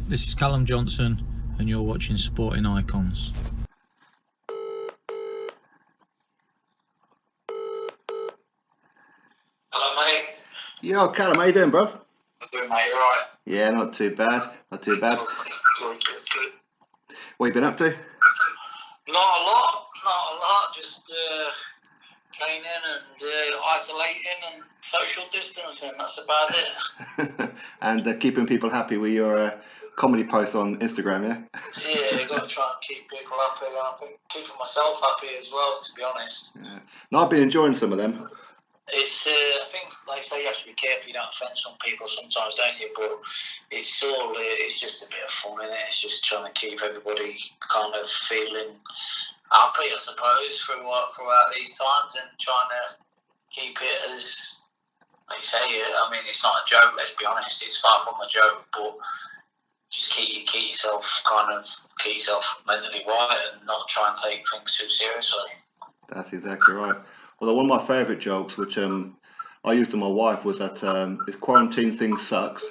This is Callum Johnson, and you're watching Sporting Icons. Hello, mate. Yo, Callum, how you doing, bruv? I'm doing, mate. You alright? Yeah, not too bad. Not too bad. Good. What you been up to? Not a lot. Just training and isolating and social distancing. That's about it. And keeping people happy with your comedy posts on Instagram, yeah? Yeah, you got to try and keep people happy. And I think keeping myself happy as well, to be honest. Yeah. No, I've been enjoying some of them. It's, I think, like I say, you have to be careful. You don't offend some people sometimes, don't you? But it's all, it's just a bit of fun, innit? It's just trying to keep everybody kind of feeling happy, I suppose, throughout these times, and trying to keep it as, like you say, I mean, it's not a joke, let's be honest. It's far from a joke, but just keep yourself mentally right and not try and take things too seriously. That's exactly right. Although one of my favourite jokes, which I used to my wife, was that this quarantine thing sucks,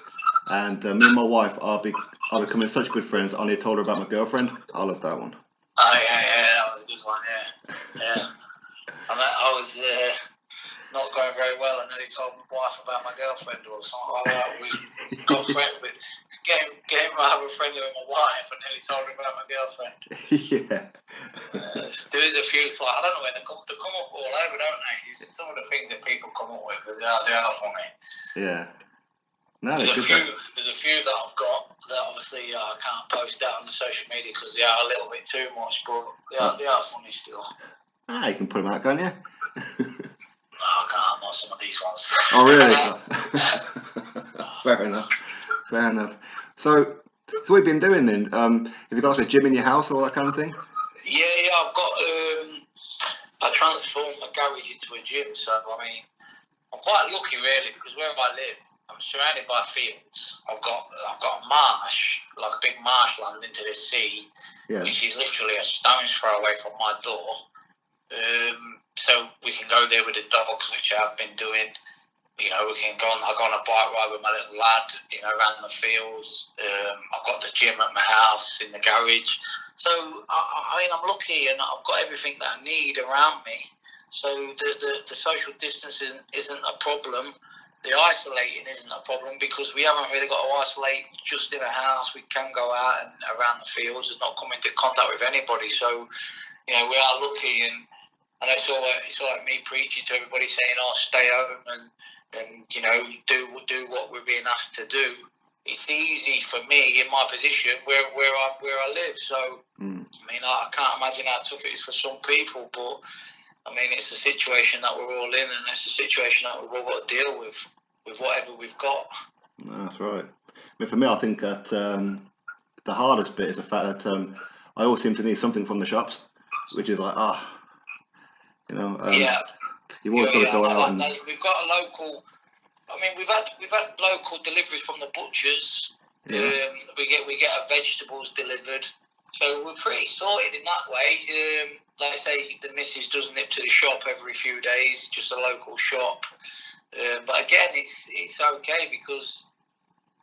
and me and my wife are becoming such good friends. I only told her about my girlfriend. I love that one. Oh yeah, that was a good one. Yeah. I was not going very well, and then he told my wife about my girlfriend or something like that. We got friends with getting my other friend with my wife, and then he told her about my girlfriend. Yeah. There is a few, I don't know where they come up all over, don't they? It's some of the things that people come up with, they are funny. Yeah. No, there's a few that I've got that obviously I can't post out on the social media because they are a little bit too much, but they are funny still. You can put them out, can't you? No, I can't, not some of these ones. Oh, really? Fair enough. So what have you been doing then? Have you got like a gym in your house or all that kind of thing? Yeah, I've got, I transformed my garage into a gym, so I mean, I'm quite lucky really, because where I live, I'm surrounded by fields. I've got a marsh, like a big marshland into the sea, which is literally a stone's throw away from my door. So we can go there with the dogs, which I've been doing. You know, I go on a bike ride with my little lad, you know, around the fields. I've got the gym at my house, in the garage. So, I mean, I'm lucky and I've got everything that I need around me. So the social distancing isn't a problem. The isolating isn't a problem because we haven't really got to isolate just in a house. We can go out and around the fields and not come into contact with anybody. So, you know, we are lucky, and it's all like me preaching to everybody saying, "Oh, stay home and you know, do what we're being asked to do." It's easy for me in my position where I live. So, I mean, I can't imagine how tough it is for some people, but I mean, it's a situation that we're all in, and it's a situation that we've all got to deal with whatever we've got. That's right. I mean, for me, I think that the hardest bit is the fact that I always seem to need something from the shops, which is like, you know, you've always got to go out. And we've got a local. I mean, we've had local deliveries from the butchers. Yeah. We get our vegetables delivered, so we're pretty sorted in that way. Like I say, the missus does nip to the shop every few days, just a local shop. But again, it's okay because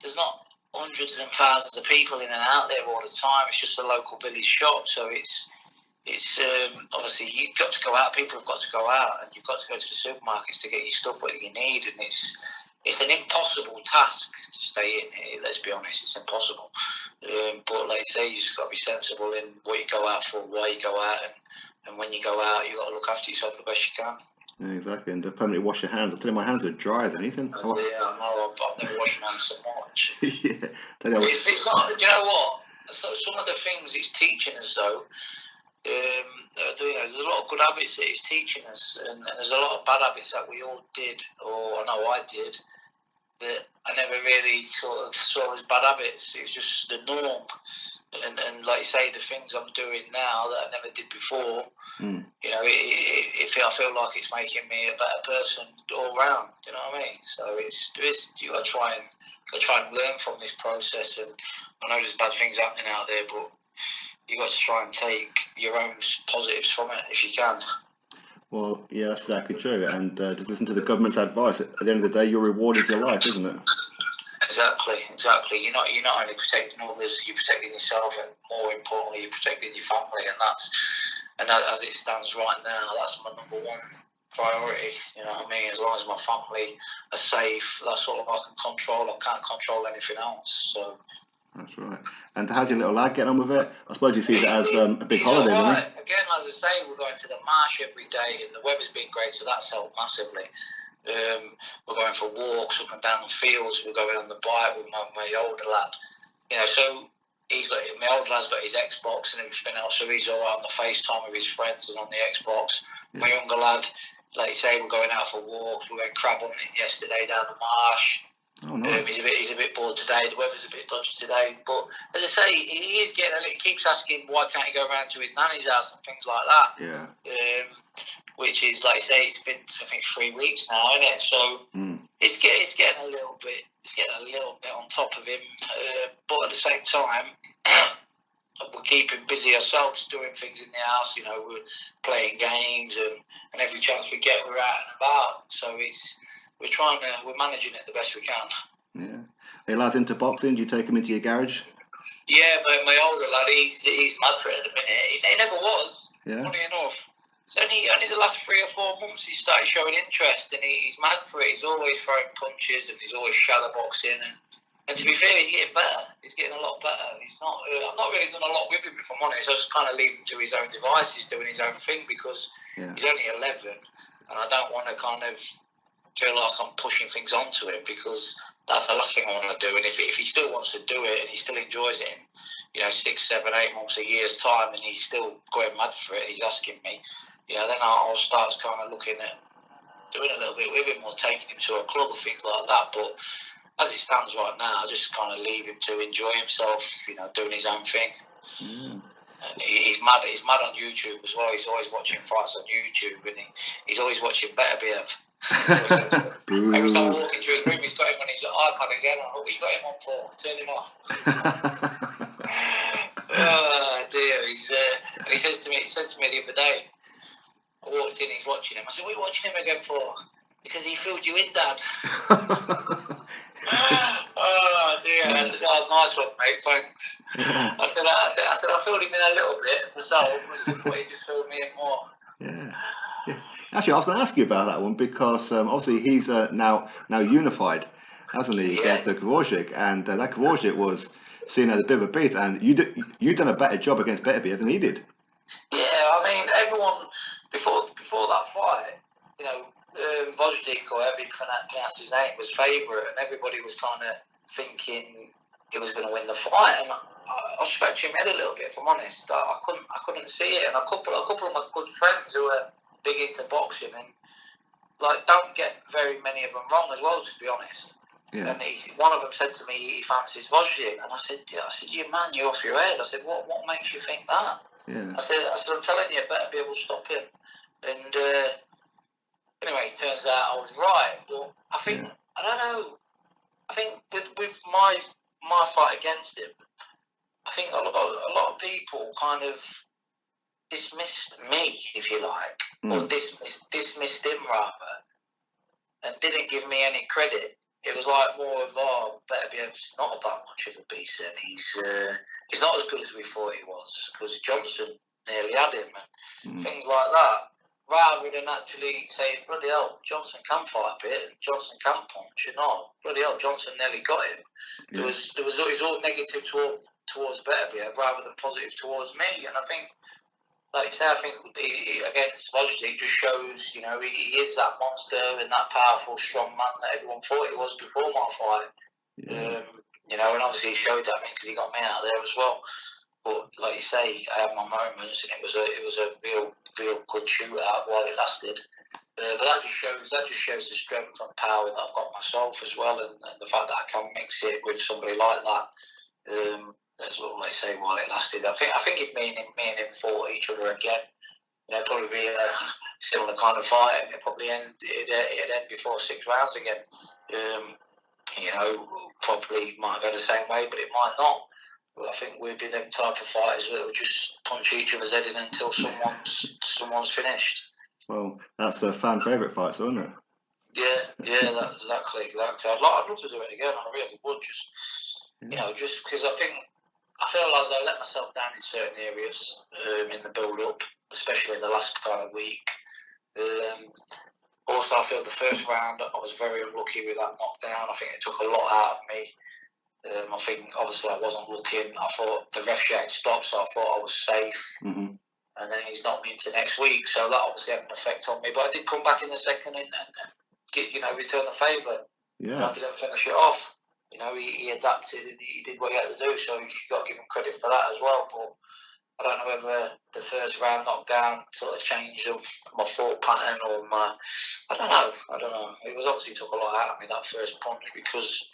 there's not hundreds and thousands of people in and out there all the time. It's just a local village shop, so it's obviously you've got to go out. People have got to go out, and you've got to go to the supermarkets to get your stuff what you need. And it's an impossible task to stay in. Let's be honest, it's impossible. But like I say, you just got to be sensible in what you go out for, why you go out, and when you go out, you got to look after yourself the best you can. Yeah, exactly, and permanently wash your hands. I tell you, my hands are dry as anything. Yeah, I know. I've never washed my hands so much. Yeah, it's not. You know what? So some of the things it's teaching us, though. There's a lot of good habits that it's teaching us, and there's a lot of bad habits that we all did, or I know I did, that I never really sort of saw as bad habits. It was just the norm. And like you say, the things I'm doing now that I never did before, you know, I feel like it's making me a better person all round. You know what I mean? So you got to try and learn from this process. And I know there's bad things happening out there, but you got to try and take your own positives from it if you can. Well, yeah, that's exactly true. And just listen to the government's advice. At the end of the day, your reward is your life, isn't it? Exactly. You're not only protecting others, you're protecting yourself, and more importantly, you're protecting your family. And as it stands right now, that's my number one priority. You know what I mean? As long as my family are safe, that's all I can control. I can't control anything else. So. That's right. And how's your little lad getting on with it? I suppose you see it as a big holiday, all doesn't right. Again, as I say, we're going to the marsh every day, and the weather's been great, so that's helped massively. We're going for walks up and down the fields. We're going on the bike with my older lad. You know, so my older lad's got his Xbox and everything else, so he's all right on the FaceTime with his friends and on the Xbox. Yeah. My younger lad, like you say, we're going out for walks. We went crab hunting yesterday down the marsh. Oh, nice. He's a bit bored today. The weather's a bit dodgy today, but as I say, he keeps asking why can't he go around to his nanny's house and things like that. Yeah. Which is, like I say, it's been, I think, 3 weeks now, isn't it? So it's getting a little bit on top of him, but at the same time, we're keeping busy ourselves, doing things in the house. You know, we're playing games, and every chance we get, we're out and about. So we're managing it the best we can. Yeah. Are your lads into boxing? Do you take them into your garage? Yeah, my older lad, he's mad for it at the minute. He never was. Yeah. Funny enough. It's only the last 3 or 4 months he started showing interest, and he's mad for it. He's always throwing punches, and he's always shadow boxing. And to be fair, he's getting better. He's getting a lot better. He's not. I've not really done a lot with him, if I'm honest. I just kind of leave him to his own devices, doing his own thing, because he's only 11, and I don't want to kind of feel like I'm pushing things onto him, because that's the last thing I want to do. And if he still wants to do it and he still enjoys it, you know, 6, 7, 8 months, a year's time, and he's still going mad for it, he's asking me, you know, then I'll start kind of looking at doing a little bit with him, or taking him to a club or things like that. But as it stands right now, I just kind of leave him to enjoy himself, you know, doing his own thing. And he's mad on YouTube as well. He's always watching fights on YouTube, and he's always watching Beterbiev. Every time I walk into his room, he's got him on his iPad again. What you got him on for? Turn him off. Oh dear. And he says to me the other day, I walked in, he's watching him. I said, what are you watching him again for? He says, he filled you in, Dad. Oh dear. I said, oh, nice one, mate, thanks. I said, I filled him in a little bit myself. I said, but he just filled me in more. Yeah. Actually, I was going to ask you about that one, because obviously he's now unified, hasn't he, against the Kowalczyk, and that Kowalczyk was seen as a bit of a beast, and you've done a better job against Beterbiev than he did. Yeah, I mean, everyone before that fight, you know, Wojcik, or however you pronounce his name, was favourite, and everybody was kind of thinking he was going to win the fight. And I was scratching my head a little bit, if I'm honest. I couldn't see it, and a couple of my good friends who are big into boxing, and like, don't get very many of them wrong as well, to be honest. Yeah. And one of them said to me he fancies Wojcik, and I said, you man, you're off your head. I said, what makes you think that? Yeah. I said, I'm telling you, better be able to stop him. And anyway, it turns out I was right. But I think, I don't know, I think with my fight against him, I think a lot of people kind of dismissed me, if you like, or dismissed him rather, and didn't give me any credit. It was like more of, Beterbiev's not that much of a beast, and he's not as good as we thought he was, because Johnson nearly had him, and things like that, rather than actually saying, bloody hell, Johnson can fight a bit, and Johnson can punch, and not, bloody hell, Johnson nearly got him. Yeah. It was all negative towards Beterbiev rather than positive towards me, and I think, like you say, I think against Wojcik just shows, you know, he is that monster and that powerful, strong man that everyone thought he was before my fight. Yeah. You know, and obviously he showed that because he got me out there as well. But like you say, I had my moments, and it was a real good shootout while it lasted. But that just shows the strength and power that I've got myself as well, and the fact that I can mix it with somebody like that. That's what they say while it lasted. I think if me and him fought each other again, you know, probably be a similar kind of fight, and it'd end before 6 rounds again. You know, probably might go the same way, but it might not. But I think we'd be them type of fighters that would just punch each other's head in until someone's finished. Well, that's a fan favourite fight, so isn't it? That's exactly. I'd love to do it again. I really would. Just because I feel as I let myself down in certain areas in the build-up, especially in the last kind of week. Also, I feel the first round I was very unlucky with that knockdown. I think it took a lot out of me. I think obviously I wasn't looking. I thought the ref shouted stop, so I thought I was safe. Mm-hmm. And then he's knocked me into next week, so that obviously had an effect on me. But I did come back in the second and get, return the favour. Yeah. I didn't finish it off. He adapted and he did what he had to do, so you've got to give him credit for that as well. But I don't know whether the first round knockdown sort of changed of my thought pattern or I don't know. It was obviously took a lot out of me, that first punch, because,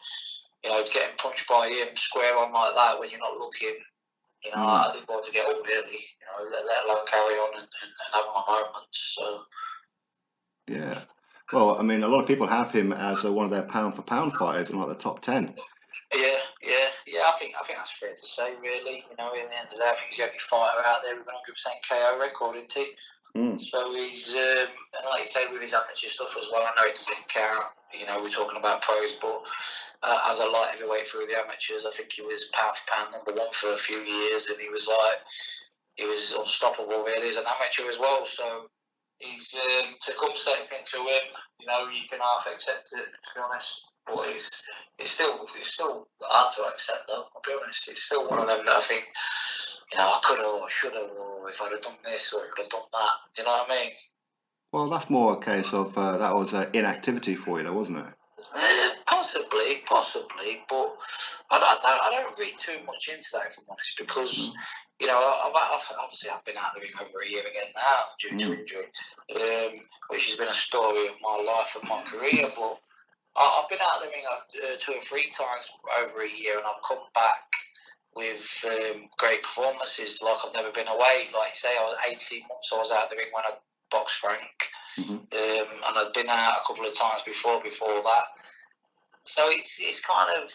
getting punched by him square on like that when you're not looking, I didn't want to get up really, let alone carry on and have my moments. So. Yeah. Well, I mean, a lot of people have him as one of their pound-for-pound fighters in like the top 10. Yeah. I think that's fair to say, really. In the end of the day, I think he's the only fighter out there with an 100% KO record, isn't he? So he's, and like you say, with his amateur stuff as well, I know it doesn't count. We're talking about pros, but as a light heavyweight through the amateurs, I think he was pound for pound number one for a few years, and he was unstoppable really as an amateur as well. So he's to come second to him, you can half accept it, to be honest. But it's still hard to accept though, I'll be honest. It's still one of them that I think, I could have or should have, or if I'd have done this or if I'd have done that, you know what I mean? Well, that's more a case of that was inactivity for you, though, wasn't it? Possibly, but I don't read too much into that, if I'm honest, because I've been out of the ring over a year again now due to injury, which has been a story of my life and my career. But I've been out of the ring 2 or 3 times over a year, and I've come back with great performances. Like I've never been away. Like you say, I was 18 months. I was out of the ring when I boxed Frank. And I'd been out a couple of times before that. So it's kind of,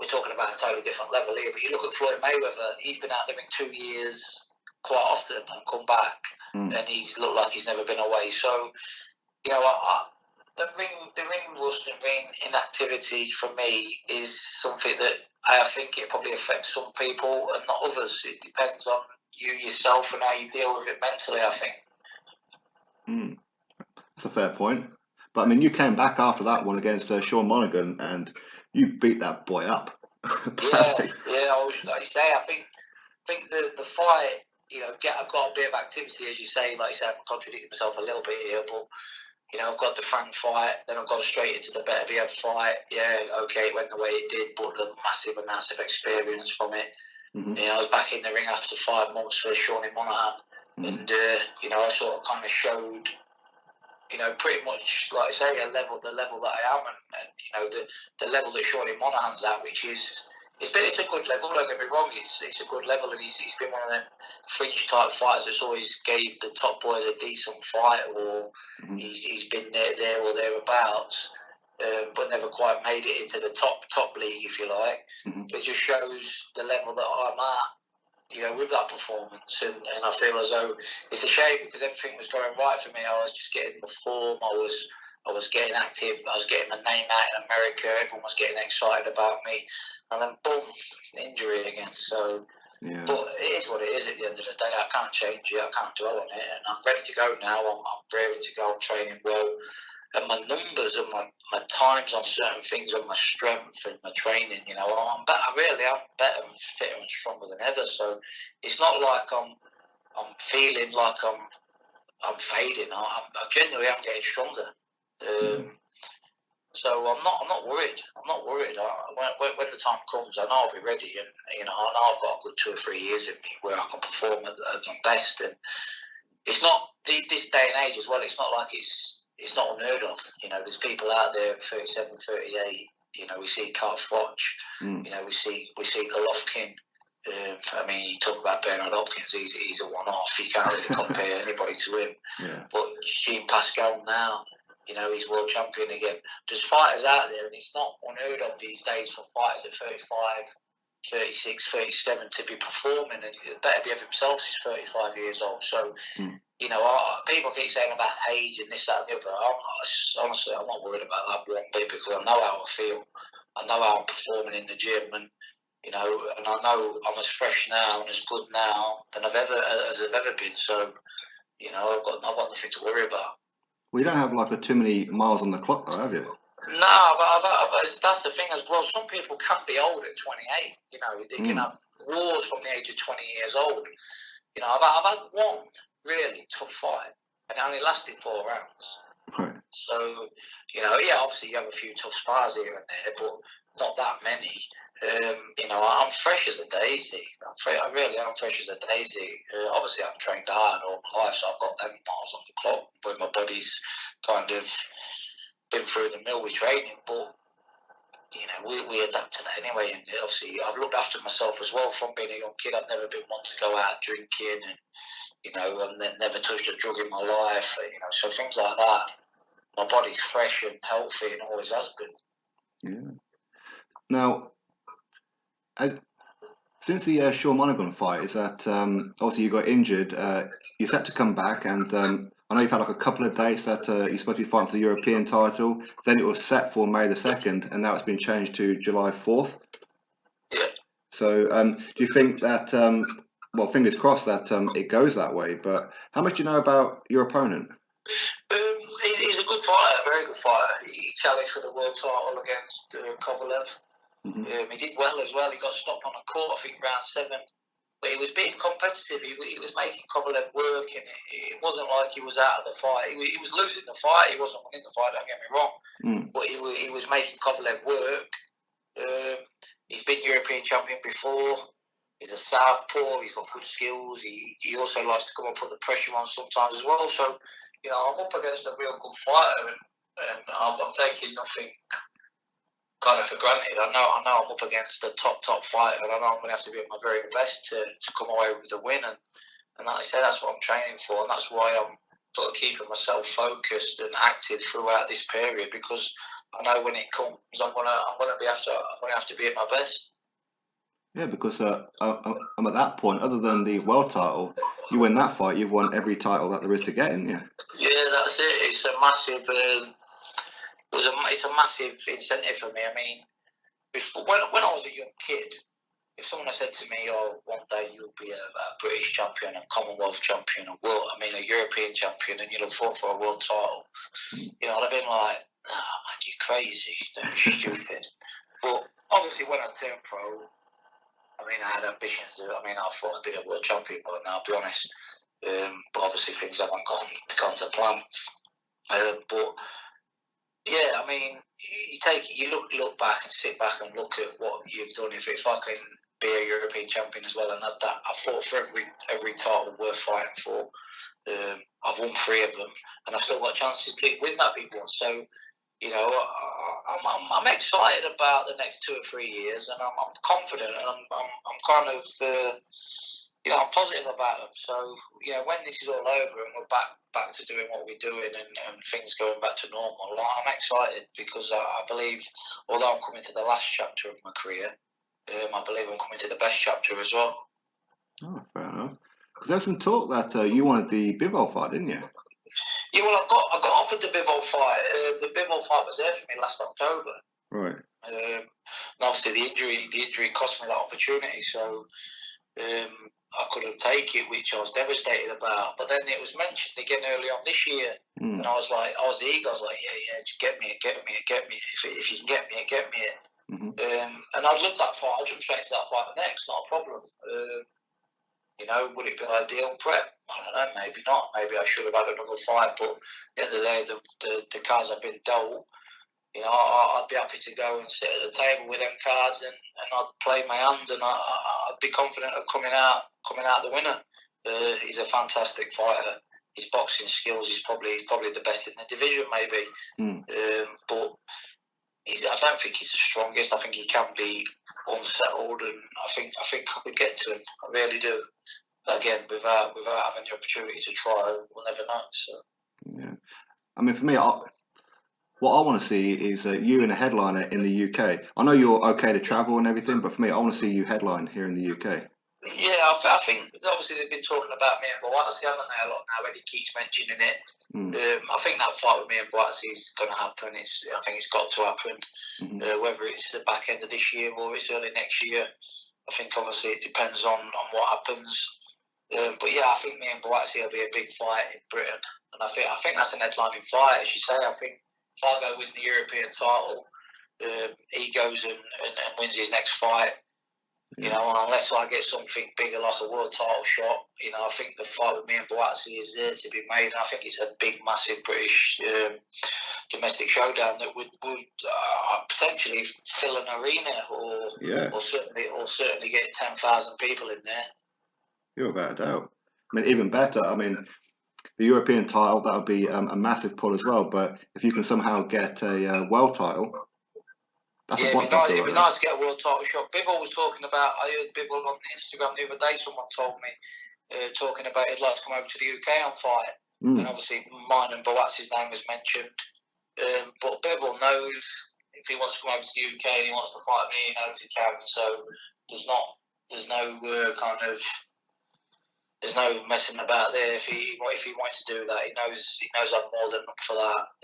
we're talking about a totally different level here, but you look at Floyd Mayweather, he's been out there in 2 years quite often and come back, and he's looked like he's never been away. So, the ring rust and ring inactivity for me is something that I think it probably affects some people and not others. It depends on you yourself and how you deal with it mentally, I think. That's a fair point. But I mean, you came back after that one against Sean Monaghan, and you beat that boy up. Like you say, I think the fight, I've got a bit of activity, as you say. Like you say, I'm contradicting myself a little bit here, but I've got the Frank fight, then I've gone straight into the Beterbiev fight. Yeah, okay, it went the way it did, but the massive amounts of experience from it. I was back in the ring after 5 months for Sean Monaghan, and I sort of kind of showed, pretty much, like I say, the level that I am, and the level that Sean Monaghan's at, which is it's a good level. Don't get me wrong, it's a good level, and he's been one of them fringe type fighters that's always gave the top boys a decent fight, or he's been there or thereabouts, but never quite made it into the top league, if you like. It just shows the level that I'm at, with that performance, and I feel as though it's a shame because everything was going right for me. I was just getting the form, I was getting active, I was getting my name out in America, everyone was getting excited about me, and then boom, injury again. So, but it is what it is at the end of the day. I can't change it, I can't dwell on it, and I'm ready to go now. I'm ready to go, I'm training well. And my numbers and my times on certain things and my strength and my training, I'm better. Really, I'm better and fitter and stronger than ever. So it's not like I'm feeling like I'm fading. I genuinely am getting stronger. So I'm not worried. When the time comes, I know I'll be ready, and I know I've got a good 2 or 3 years in me where I can perform at my best. And it's not this day and age as well. It's not like it's not unheard of. There's people out there at 37, 38. We see Carl Froch. We see Golovkin. You talk about Bernard Hopkins. He's a one-off. You can't really compare anybody to him. Yeah. But Jean Pascal now, he's world champion again. There's fighters out there, and it's not unheard of these days for fighters at 35 36, 37 to be performing, and Beterbiev himself is 35 years old. So, you know, people keep saying about age and this, that, and the other. Honestly, I'm not worried about that one bit because I know how I feel. I know how I'm performing in the gym, and you know, and I know I'm as fresh now and as good now than I've ever been. So, you know, I've got nothing to worry about. Well, you don't have like too many miles on the clock, though, have you? No, but that's the thing as well. Some people can be old at 28. You know, they can have wars from the age of 20 years old. You know, I've had one really tough fight, and it only lasted 4 rounds. Right. So, you know, yeah, obviously you have a few tough spars here and there, but not that many. You know, I'm fresh as a daisy. I really am fresh as a daisy. Obviously, I've trained hard all my life, so I've got them miles on the clock where my body's kind of been through the mill with training, but you know, we adapt to that anyway. And obviously, I've looked after myself as well from being a young kid. I've never been one to go out drinking, and you know, and then never touched a drug in my life. You know, so things like that. My body's fresh and healthy, and always has been. Yeah. Now, since the Sean Monaghan fight, is that obviously you got injured. You're set to come back, and I know you've had like a couple of dates that you're supposed to be fighting for the European title. Then it was set for May the 2nd, and now it's been changed to July 4th. Yeah. So, do you think that, well, fingers crossed that it goes that way, but how much do you know about your opponent? He's a good fighter, a very good fighter. He challenged for the world title against Kovalev. He did well as well. He got stopped on a court, I think, round 7. But he was being competitive. He was making Kovalev work, and it wasn't like he was out of the fight. He was losing the fight. He wasn't winning the fight, don't get me wrong. But he was making Kovalev work. He's been European champion before. He's a southpaw. He's got good skills. He also likes to come and put the pressure on sometimes as well. So, you know, I'm up against a real good fighter, and I'm taking nothing kind of for granted. I know I'm up against the top fighter, and I know I'm going to have to be at my very best to come away with the win. And like I say, that's what I'm training for, and that's why I'm sort of keeping myself focused and active throughout this period, because I know when it comes, I'm gonna have to be at my best. Yeah, because I'm at that point. Other than the world title, you win that fight, you've won every title that there is to get in. Yeah. Yeah, that's it. It's a massive. It's a massive incentive for me. I mean, before when I was a young kid, if someone had said to me, "Oh, one day you'll be a British champion, a Commonwealth champion, a European champion, and you'll have fought for a world title," you know, I'd have been like, "Nah, man, you're crazy, you're stupid." But obviously, when I turned pro, I mean, I had ambitions. I mean, I thought I'd be a world champion, but now I'll be honest. But obviously, things haven't gone to plan. But yeah, I mean, you look back and sit back and look at what you've done. If I can be a European champion as well, and I fought for every title worth fighting for. I've won 3 of them, and I've still got chances to win that big one. So, you know, I'm excited about the next 2 or 3 years, and I'm confident, and I'm kind of I'm positive about them. So, you know, when this is all over and we're back to doing what we're doing and things going back to normal, I'm excited because I believe, although I'm coming to the last chapter of my career, I believe I'm coming to the best chapter as well. Oh, fair enough. Because there's some talk that you wanted the Bivol fight, didn't you? Yeah, well, I got offered the Bivol fight. The Bivol fight was there for me last October. Right. And obviously the injury cost me that opportunity, so I couldn't take it, which I was devastated about. But then it was mentioned again early on this year, and I was eager. I was like, yeah, just get me it. If you can get me it, get me it. And I'd love that fight. I'll jump straight to that fight the next, not a problem. You know, would it be ideal prep? I don't know, maybe not. Maybe I should have had another fight, but at the end of the day, the cards I've been dealt, you know, I'd be happy to go and sit at the table with them cards and I'd play my hand, and I'd be confident of coming out the winner. He's a fantastic fighter. His boxing skills, he's probably the best in the division, maybe. But I don't think he's the strongest. I think he can be unsettled, and I think I could get to him. I really do. But again, without having the opportunity to try, we'll never know. So. Yeah, I mean, for me, what I want to see is you and a headliner in the UK. I know you're okay to travel and everything, but for me, I want to see you headline here in the UK. Yeah, I think obviously they've been talking about me and Buatsi, haven't they, a lot now? Eddie keeps mentioning it. I think that fight with me and Buatsi is going to happen. I think it's got to happen. Whether it's the back end of this year or it's early next year, I think obviously it depends on what happens. But yeah, I think me and Buatsi will be a big fight in Britain, and I think that's an headlining fight, as you say. I think if I go win the European title, he goes and wins his next fight. You know, unless I get something bigger like a world title shot, you know, I think the fight with me and Buatsi is there to be made. And I think it's a big, massive British domestic showdown that would potentially fill an arena, or certainly get 10,000 people in there. You're without a doubt. I mean, even better. I mean, the European title, that would be a massive pull as well. But if you can somehow get a world title. It'd be nice to get a world title shot. Bivol was talking about, I heard Bivol on Instagram the other day, someone told me, talking about he'd like to come over to the UK and fight. And obviously mine and Buatsi's name was mentioned. But Bivol knows if he wants to come over to the UK and he wants to fight me, he knows he can. So there's no messing about there. If he wants to do that, he knows I'm more than up for that.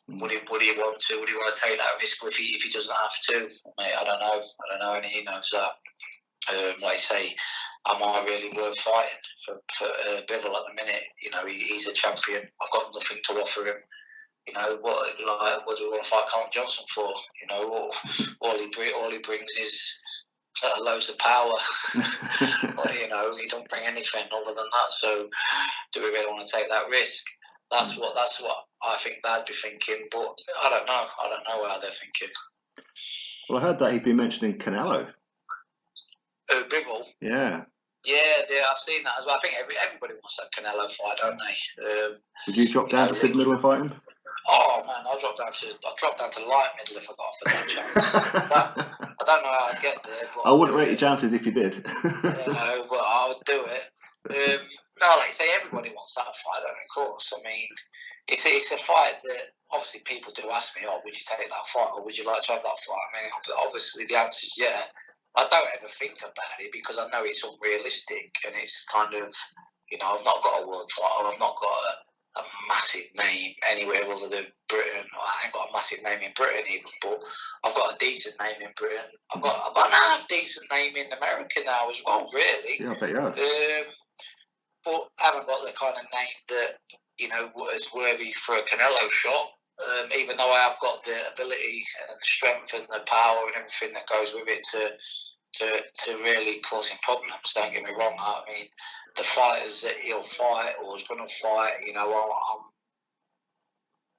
Would he want to? Would he want to take that risk if he doesn't have to? Mate, I don't know, and he knows that. Like I say, am I really worth fighting for Bivol at the minute? You know, he's a champion. I've got nothing to offer him. You know, what do we want to fight Callum Johnson for? You know, all he brings is loads of power. Well, you know, he don't bring anything other than that. So, do we really want to take that risk? That's what I think they'd be thinking, but I don't know how they're thinking. Well, I heard that he's been mentioning Canelo. Bivol? Yeah, I've seen that as well. I think everybody wants that Canelo fight, don't they? Would you drop down to Sid Middle and fight him? Oh man, I'll drop down to light middle if I got offered that chance. I don't know how I'd get there. But I wouldn't rate your chances if you did. No, but I would do it. No, like you say, everybody wants that fight, of course. I mean, it's a fight that obviously people do ask me, would you take that fight or would you like to have that fight? I mean, obviously the answer is yeah. I don't ever think about it because I know it's unrealistic and it's kind of, you know, I've not got a world title, I've not got a massive name anywhere other than Britain. I ain't got a massive name in Britain even, but I've got a decent name in Britain. I've got an half decent name in America now as well, really. Yeah, I bet you have. But I haven't got the kind of name that, you know, is worthy for a Canelo shot. Even though I have got the ability and the strength and the power and everything that goes with it to really cause him problems. Don't get me wrong. I mean, the fighters that he'll fight or is going to fight, you know,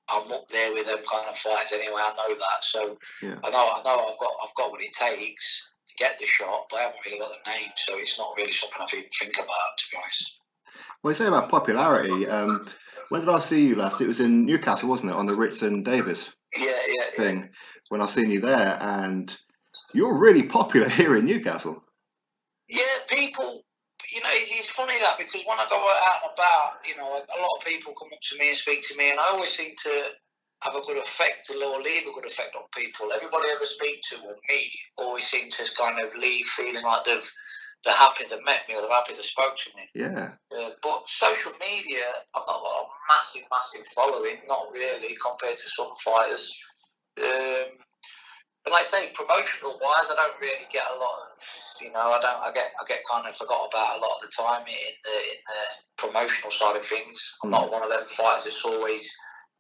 I'm up there with them kind of fighters anyway. I know that, so yeah. I know I've got what it takes to get the shot, but I haven't really got the name, so it's not really something I even think about, to be honest. Well, you say about popularity. When did I see you last? It was in Newcastle, wasn't it, on the Ritson Davis thing? Yeah. When I seen you there, and you're really popular here in Newcastle. Yeah, people. You know, it's funny that because when I go out and about, you know, a lot of people come up to me and speak to me, and I always seem to have a good effect or leave a good effect on people. Everybody I ever speak to or meet always seem to kind of leave feeling like they're happy they met me or they're happy they spoke to me. Yeah. But social media, I've not got a massive following, not really, compared to some fighters. But like I say, promotional wise, I don't really get a lot of, you know, I get kind of forgot about a lot of the time in the promotional side of things. I'm not one of them fighters that's always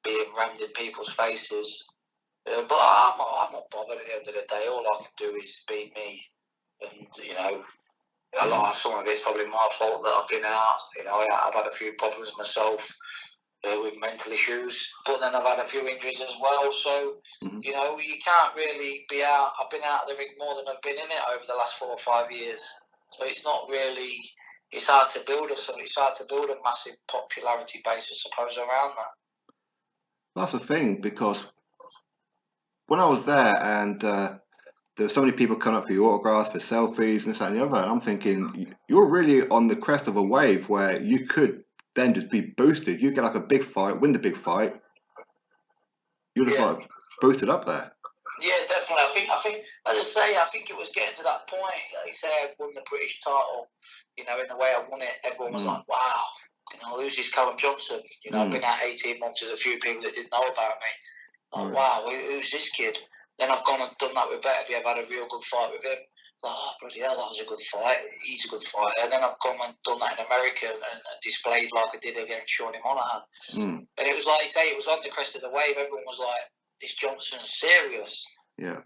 being rammed in people's faces. But I'm not bothered at the end of the day. All I can do is be me, and you know. Some of it's probably my fault that I've been out. You know, I've had a few problems myself with mental issues, but then I've had a few injuries as well. So, you know, you can't really be out. I've been out of the ring more than I've been in it over the last 4 or 5 years. So it's not really. It's hard to build a massive popularity base, I suppose, around that. That's the thing, because when I was there and there were so many people coming up for your autographs, for selfies, and this, that, and the other. And I'm thinking, you're really on the crest of a wave where you could then just be boosted. You get like a big fight, win the big fight, You're just like boosted up there. Yeah, definitely. I think, as I say, I think it was getting to that point. Like you say, I won the British title. You know, in the way I won it, everyone was like, "Wow, you know, who's this Callum Johnson?" You know, I've been out 18 months. There's a few people that didn't know about me. Like, wow, who's this kid? Then I've gone and done that with Beterbiev. I've had a real good fight with him. Like, oh, bloody hell, that was a good fight. He's a good fighter. And then I've gone and done that in America and displayed like I did against Shawnee Monahan. And it was like you say, it was on the crest of the wave. Everyone was like, this Johnson's serious. Yeah.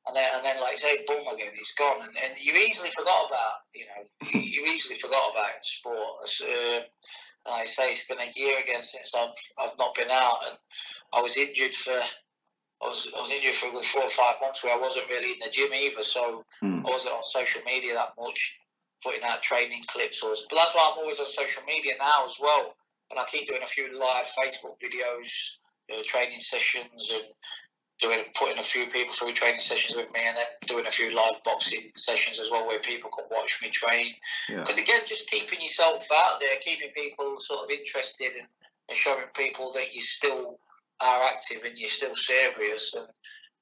And then like you say, boom again, it's gone. And you easily forgot about, you know, you easily forgot about it in sport. Like I say, it's been a year again since I've not been out, and I was injured for a good 4 or 5 months where I wasn't really in the gym either, so I wasn't on social media that much, putting out training clips. But that's why I'm always on social media now as well, and I keep doing a few live Facebook videos, training sessions, and putting a few people through training sessions with me, and then doing a few live boxing sessions as well where people can watch me train. Because again, just keeping yourself out there, keeping people sort of interested, and showing people that you still are active and you're still serious,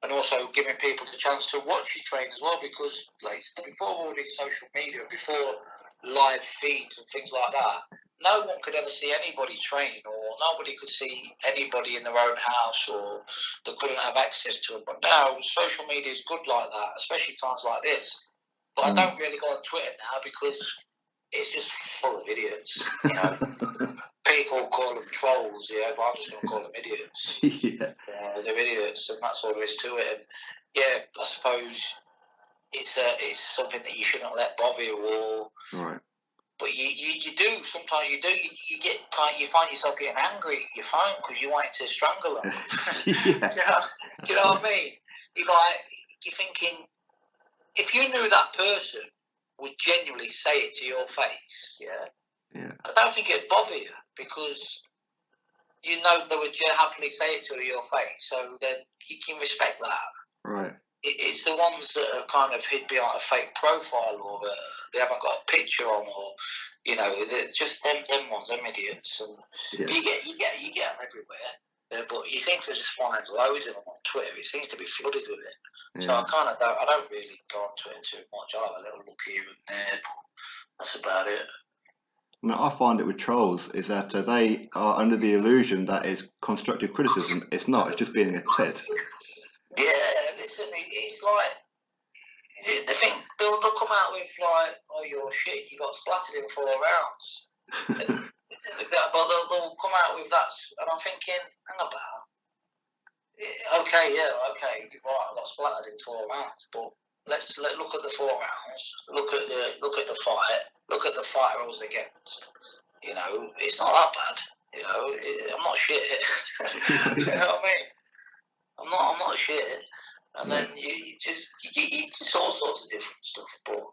and also giving people the chance to watch you train as well. Because like before all this social media, before live feeds and things like that, no one could ever see anybody train, or nobody could see anybody in their own house, or they couldn't have access to them. But now social media is good like that, especially times like this. But I don't really go on Twitter now because it's just full of idiots. You know, people call them trolls, but I'm just going to call them idiots. They're idiots, and that's all there is to it. And I suppose it's something that you shouldn't let bother you, or. Right. But you do, sometimes you do, you find yourself getting angry at your phone because you want it to strangle them. Do you know what I mean? You're thinking, if you knew that person would genuinely say it to your face, I don't think it'd bother you, because you know they would happily say it to your face, so then you can respect that. Right. It's the ones that are kind of hid behind a fake profile, or they haven't got a picture on, or they're just them ones, them idiots. And you get them everywhere. But you seem to just find loads of them on Twitter. It seems to be flooded with it. So I don't really go on Twitter too much. I have a little look here and there. That's about it. Now, I find it with trolls is that they are under the illusion that it's constructive criticism. It's not. It's just being a tit. Yeah, listen, it's like, the thing, they'll come out with like, oh, you're shit, you got splattered in 4 rounds. But they'll come out with that, and I'm thinking, hang about. Okay, you're right, I got splattered in 4 rounds, but let's look at the 4 rounds, look at the fight, look at the fighter I was against. It's not that bad. I'm not shit. You know what I mean? I'm not shit. And then you just all sorts of different stuff, but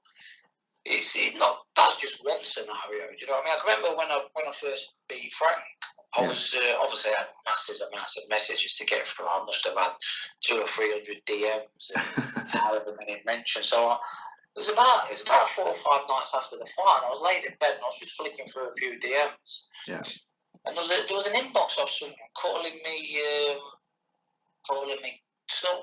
that's just one scenario. Do you know what I mean? I remember when I first beat Frank, I was obviously I had massive messages to get through. I must have had 200 or 300 DMs and however many mentions. So it was about 4 or 5 nights after the fight, and I was laid in bed and I was just flicking through a few DMs. Yeah. And there was an inbox of someone calling me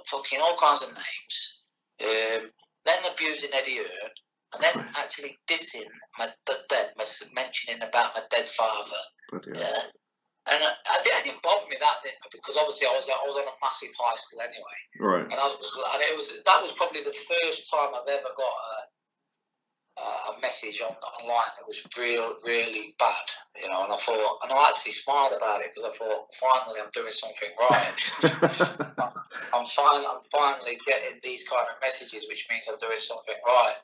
fucking all kinds of names, then abusing Eddie Hearn, and then actually dissing my dead, mentioning about my dead father. And it didn't bother me that, because obviously I was on a massive high still anyway. Right. And that was probably the first time I've ever got a message online that was really bad, and I thought, and I actually smiled about it, because I thought, finally I'm doing something right. I'm finally getting these kind of messages, which means I'm doing something right.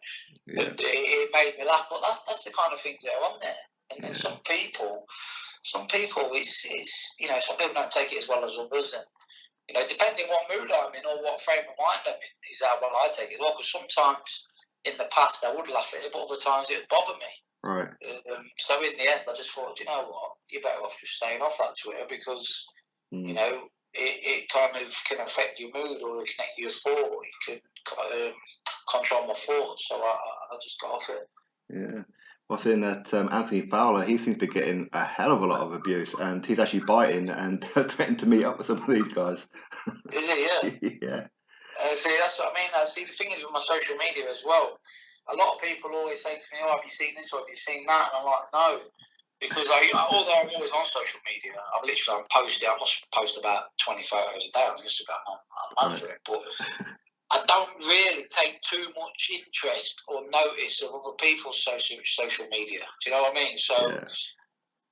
But it made me laugh. But that's the kind of things that are on there. And then some people, it's some people don't take it as well as others, and depending what mood I'm in or what frame of mind I'm in, is how well I take it. Well, because sometimes in the past I would laugh at it, but other times it would bother me. Right. So in the end, I just thought, you know what, you're better off just staying off that Twitter, because it kind of can affect your mood, or it can make you a thought, or you can control my thoughts. So I just got off it. Yeah. I've seen that Anthony Fowler, he seems to be getting a hell of a lot of abuse, and he's actually biting and threatening to meet up with some of these guys. Is it? Yeah. Yeah. See, that's what I mean. See, the thing is with my social media as well. A lot of people always say to me, "Oh, have you seen this or have you seen that?" And I'm like, "No," because although I'm always on social media, I'm posting. I must post about 20 photos a day on Instagram. I'm for it, but I don't really take too much interest or notice of other people's social media. Do you know what I mean? So. Yeah.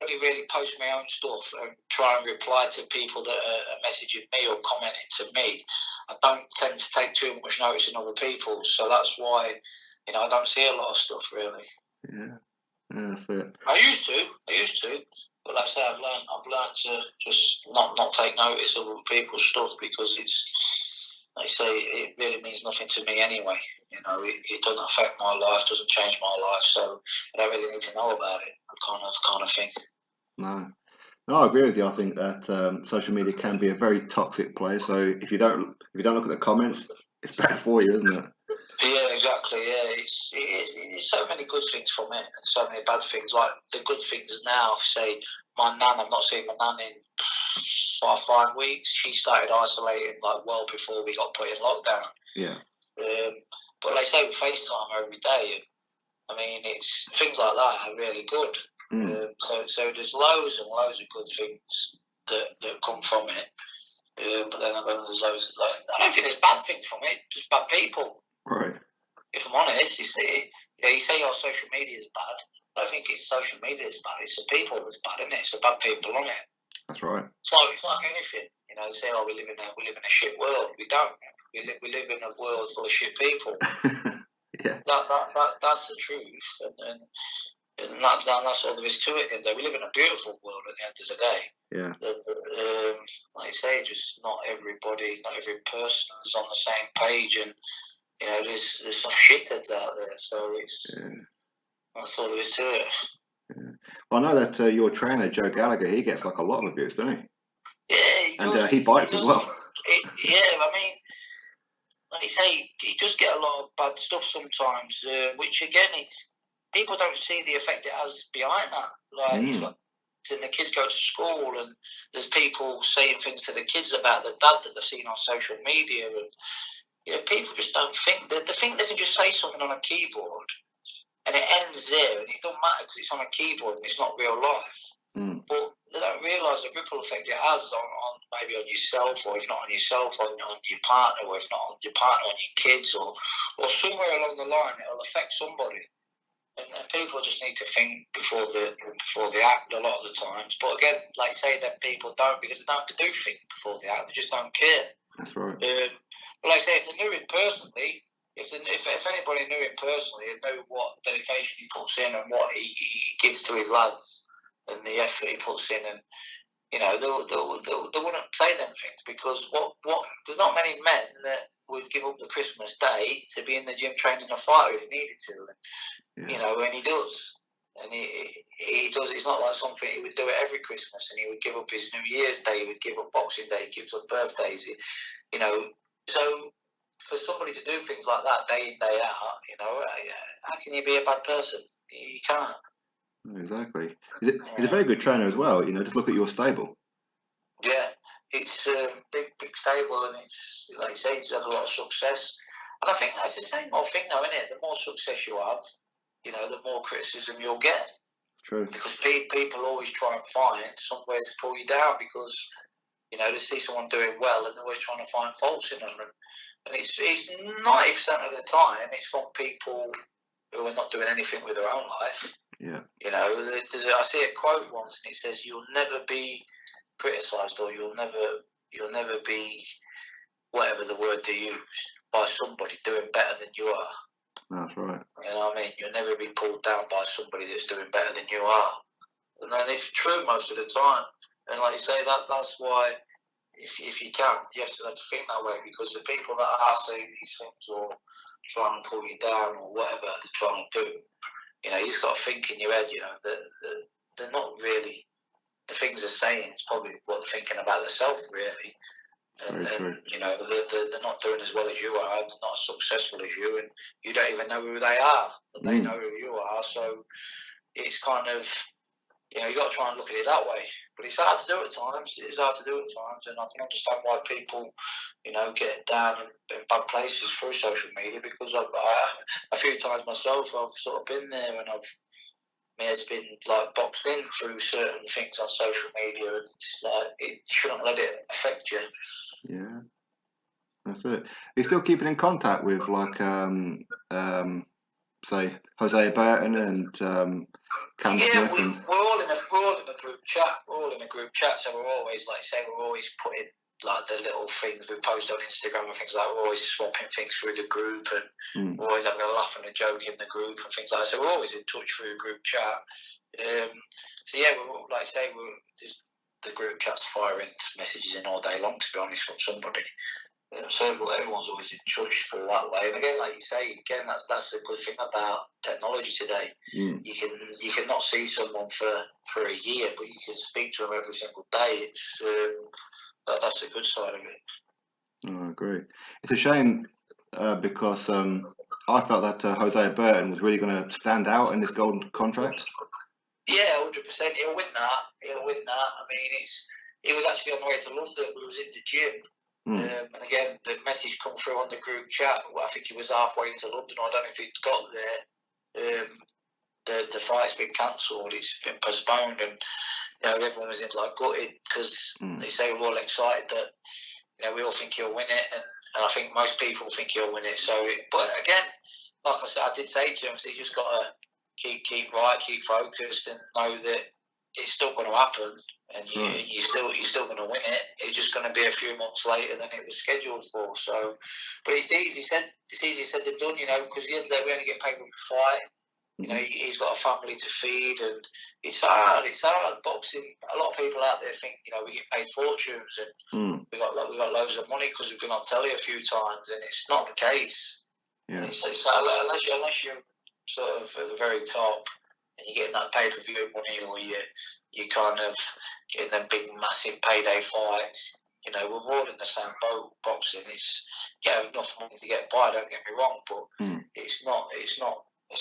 I only really post my own stuff and try and reply to people that are messaging me or commenting to me. I don't tend to take too much notice in other people, so that's why I don't see a lot of stuff really. Yeah, that's it. I used to, but like I say, I've learned to just not take notice of other people's stuff because it's, like I say, it really means nothing to me anyway. It doesn't affect my life, doesn't change my life, so I don't really need to know about it. Kind of thing. No, I agree with you. I think that social media can be a very toxic place. So if you don't look at the comments, it's bad for you, isn't it? Yeah, exactly. Yeah, it's so many good things from it and so many bad things. Like the good things now, say my nan, I've not seen my nan in 5 weeks. She started isolating like well before we got put in lockdown. Yeah. But like I say, we FaceTime every day. I mean, it's things like that are really good. So there's loads and loads of good things that come from it. But then there's loads. I don't think there's bad things from it. Just bad people. Right. If I'm honest, you say social media is bad. I don't think it's social media that's bad. It's the people that's bad, isn't it? It's the bad people on it. That's right. It's like anything. They say, "Oh, we live in a shit world." We don't. We live in a world full of shit people. Yeah. That's the truth, and that's all there is to it. We live in a beautiful world at the end of the day. Yeah. Like you say, just not every person is on the same page, and there's some shitheads out there. So that's all there is to it. Yeah. Well, I know that your trainer Joe Gallagher, he gets like a lot of abuse, doesn't he? Yeah, he bites as well. I mean, like you say, he does get a lot of bad stuff sometimes, which again, people don't see the effect it has behind that. Like, and the kids go to school, and there's people saying things to the kids about the dad that they've seen on social media, and people just don't think. They think they can just say something on a keyboard, and it ends there, and it doesn't matter because it's on a keyboard and it's not real life. But they don't realise the ripple effect it has on maybe on yourself, or if not on yourself, on your partner, or if not on your partner, on your kids, or somewhere along the line, it'll affect somebody. And people just need to think before they act a lot of the times. But again, like I say, that people don't, because they don't do think before they act. They just don't care. That's right. But like I say, if they knew him personally, if anybody knew him personally and knew what dedication he puts in and what he gives to his lads and the effort he puts in, and they wouldn't say them things, because what there's not many men that would give up the Christmas day to be in the gym training a fighter if he needed to. And he does. And he does. It's not like something he would do it every Christmas, and he would give up his New Year's Day, he would give up Boxing Day, he gives up birthdays. So for somebody to do things like that day in, day out, how can you be a bad person? You can't. Exactly. He's a very good trainer as well. Just look at your stable. Yeah, it's a big stable, and it's, like you say, he's had a lot of success. And I think that's the same old thing now, isn't it? The more success you have, the more criticism you'll get. True. Because people always try and find somewhere to pull you down, because, they see someone doing well and they're always trying to find faults in them. And it's 90% of the time, it's from people who are not doing anything with their own life. Yeah. I see a quote once, and it says, "You'll never be criticised, or you'll never be," whatever the word they use, "by somebody doing better than you are." That's right. You know what I mean? You'll never be pulled down by somebody that's doing better than you are. And then it's true most of the time. And like you say, that's why, if you can, you have to think that way, because the people that are saying these things or trying to pull you down or whatever they're trying to do, you just got to think in your head, that they're not really, the things they're saying, it's probably what they're thinking about themselves, really. And they're not doing as well as you are, they're not as successful as you, and you don't even know who they are, but they know who you are. So it's kind of, you got to try and look at it that way. But it's hard to do at times. It is hard to do at times, and I can understand why people, get down in bad places through social media, because a few times myself, I've sort of been there, and my head's been like boxed in through certain things on social media, and it's like, it shouldn't let it affect you. Yeah, that's it. Are you still keeping in contact with, like, say, Jose Burton and Callum Smith? We're all in a group chat. We're all in a group chat, so we're always, like say, we're always putting like the little things we post on Instagram and things like that. We're always swapping things through the group, and we're always having a laugh and a joke in the group and things like that. So we're always in touch through a group chat. So yeah, we're, like I say, the group chat's firing messages in all day long, to be honest, from somebody. So everyone's always in touch through that way. And again, like you say, that's a good thing about technology today. You can not see someone for a year, but you can speak to them every single day. It's that's a good side of it. Oh, I agree. It's a shame because I felt that Jose Burton was really going to stand out in this golden contract. Yeah, 100%. He'll win that. I mean, he was actually on the way to London. We was in the gym. And again, the message come through on the group chat. Well, I think he was halfway into London. I don't know if he'd got there. The fight's been cancelled. It's been postponed, and everyone was in like gutted, because they say we're all excited that we all think he'll win it, and I think most people think he'll win it. So, but again, like I said, I did say to him, so you just got to keep right, keep focused, and know that it's still going to happen, and you're still going to win it. It's just going to be a few months later than it was scheduled for. So, but it's easy said than done, because at the end of the day, we only get paid when we fight. He's got a family to feed, and it's hard. It's hard boxing. A lot of people out there think we get paid fortunes, and we got loads of money because we've been on telly a few times, and it's not the case. Yeah. It's unless you're sort of at the very top, and you're getting that pay-per-view money, or you kind of getting them big, massive payday fights. We're all in the same boat. Boxing, it's you have enough money to get by. Don't get me wrong, but it's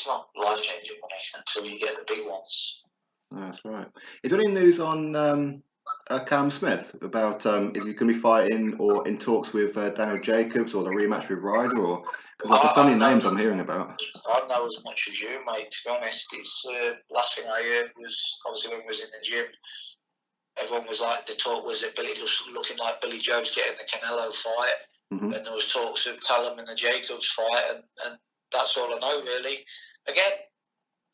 not life-changing money until you get the big ones. That's right. Is there any news on Callum Smith about is he going to be fighting or in talks with Daniel Jacobs, or the rematch with Ryder, or because there's so many names I'm hearing about? I know as much as you, mate. To be honest, it's last thing I heard was obviously when we was in the gym. Everyone was like, the talk was that Billy was looking like Billy Joe's getting the Canelo fight, and there was talks of Callum and the Jacobs fight, and that's all I know really. Again,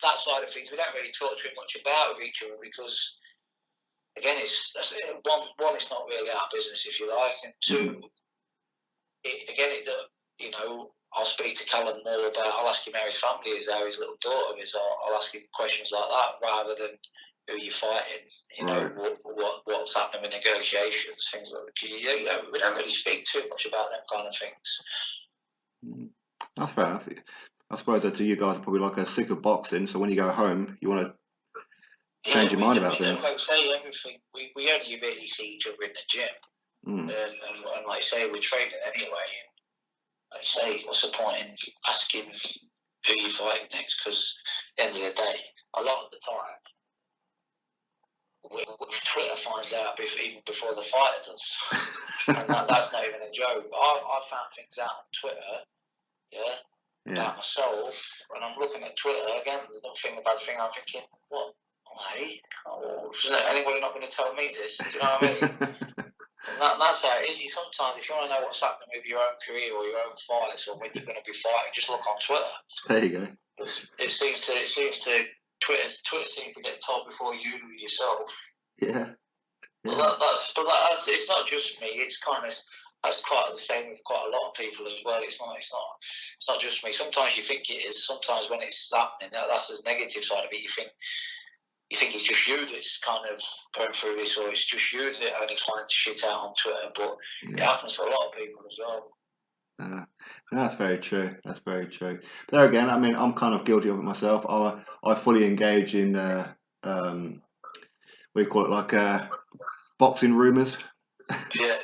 that side of things we don't really talk too much about with each other, because again, it's it's not really our business, if you like, and two, I'll speak to Callum more about. I'll ask him how his family is, how his little daughter is. I'll ask him questions like that rather than who you're fighting. What's happening with negotiations, things like that. We don't really speak too much about them kind of things. That's fair enough. I suppose that to you guys are probably like a sick of boxing, so when you go home, you want to change your mind about things. Like I say, everything. We only really see each other in the gym, and like I say, we're training anyway. Like I say, what's the point in asking who you're fighting next? Because at the end of the day, a lot of the time, Twitter finds out even before the fighter does, and that's not even a joke. I found things out on Twitter, about myself, and I'm looking at Twitter again. There's nothing about the thing. I'm thinking, what? Hey, is anybody not going to tell me this? Do you know what I mean? And that's how it is. Sometimes, if you want to know what's happening with your own career or your own fights, or when you're going to be fighting, just look on Twitter. There you go. It seems to Twitter seems to get told before you do yourself. Yeah. But that's it's not just me. It's kind of that's quite the same with quite a lot of people as well. It's not just me. Sometimes you think it is. Sometimes when it's happening, that's the negative side of it. You think it's just you that's kind of going through this, or it's just you that only finds shit out on Twitter. But it happens to a lot of people as well. That's very true. That's very true. But there again, I mean, I'm kind of guilty of it myself. I fully engage in we call it like boxing rumours. Yeah.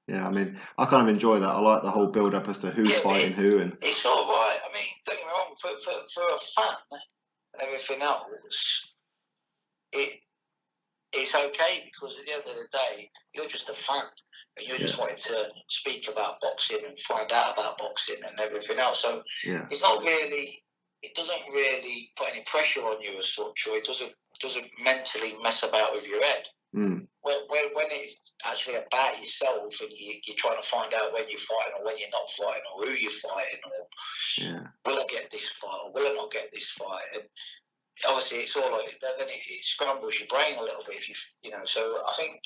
Yeah, I mean, I kind of enjoy that. I like the whole build-up as to who's fighting who, and it's all right. I mean, don't get me wrong. For a fan, and everything else, it's okay, because at the end of the day, you're just a fan, and you're just wanting to speak about boxing and find out about boxing and everything else. So it's not really, it doesn't really put any pressure on you as such, or it doesn't mentally mess about with your head. When it's actually about yourself, and you're trying to find out when you're fighting or when you're not fighting, or who you're fighting, or will I get this fight or will I not get this fight, and obviously it's all like, then it scrambles your brain a little bit, if you know. So I think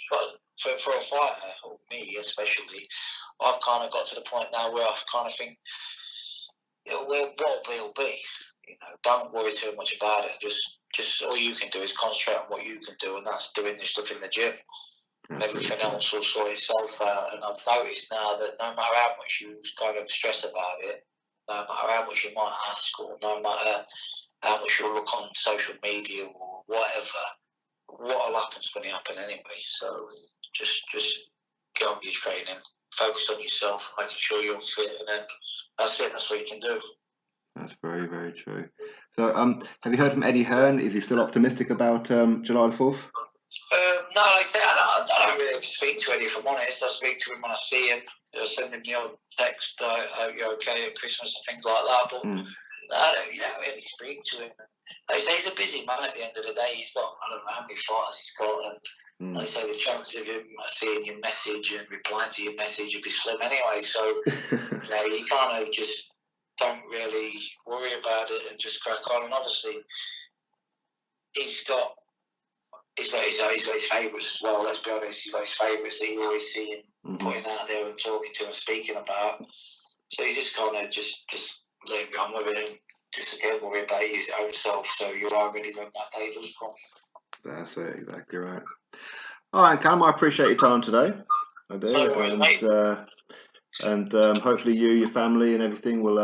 for a fighter, or me especially, I've kind of got to the point now where I kind of think, what will be. You know, don't worry too much about it. Just all you can do is concentrate on what you can do, and that's doing this stuff in the gym. And everything else will sort itself out. And I've noticed now that no matter how much you kind of stress about it, no matter how much you might ask, or no matter how much you look on social media or whatever, what'll happen's going to happen anyway. So just get on with your training, focus on yourself, making sure you're fit, and then that's it. That's what you can do. That's very, very true. So, have you heard from Eddie Hearn? Is he still optimistic about July the 4th? No, like I said, I don't really speak to Eddie, if I'm honest. I speak to him when I see him. I send him the old text, I hope you're okay at Christmas and things like that. But I don't really speak to him. Like I say, he's a busy man at the end of the day. He's got, I don't know how many fights he's got. And like I say, the chances of him seeing your message and replying to your message would be slim anyway. So, you know, you kind of just don't really worry about it and just crack on. And obviously, he's got his favourites as well. Let's be honest, he's got his favourites that you always see him putting out there and talking to and speaking about. So you just kind of just let him go with it and just again worry about his own self. So you're already when that day does come. That's it, exactly right. All right, Callum, I appreciate your time today. I do, No worries, mate. And hopefully you, your family, and everything will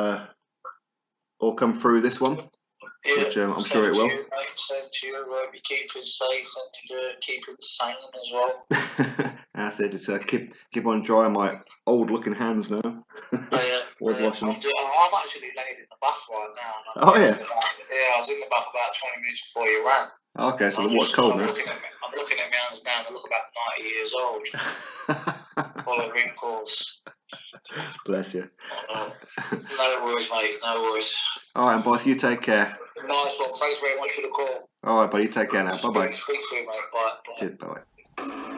all come through this one. Yeah, which I'm sure it will. You, mate. Same to you. Be keeping safe and keeping sane as well. That's it. Just keep on drying my old-looking hands now. Washing. I'm actually laid in the bath right now. Oh yeah. I was in the bath about 20 minutes before you ran. Okay, so the water's cold now. I'm looking at my hands now. They look about 90 years old. Full of wrinkles. Bless you. Oh, no worries, mate. No worries. All right, boss. You take care. Nice one. Thanks very much for the call. All right, buddy. Take care now. Bye bye. Speak to you, mate. Bye. Bye.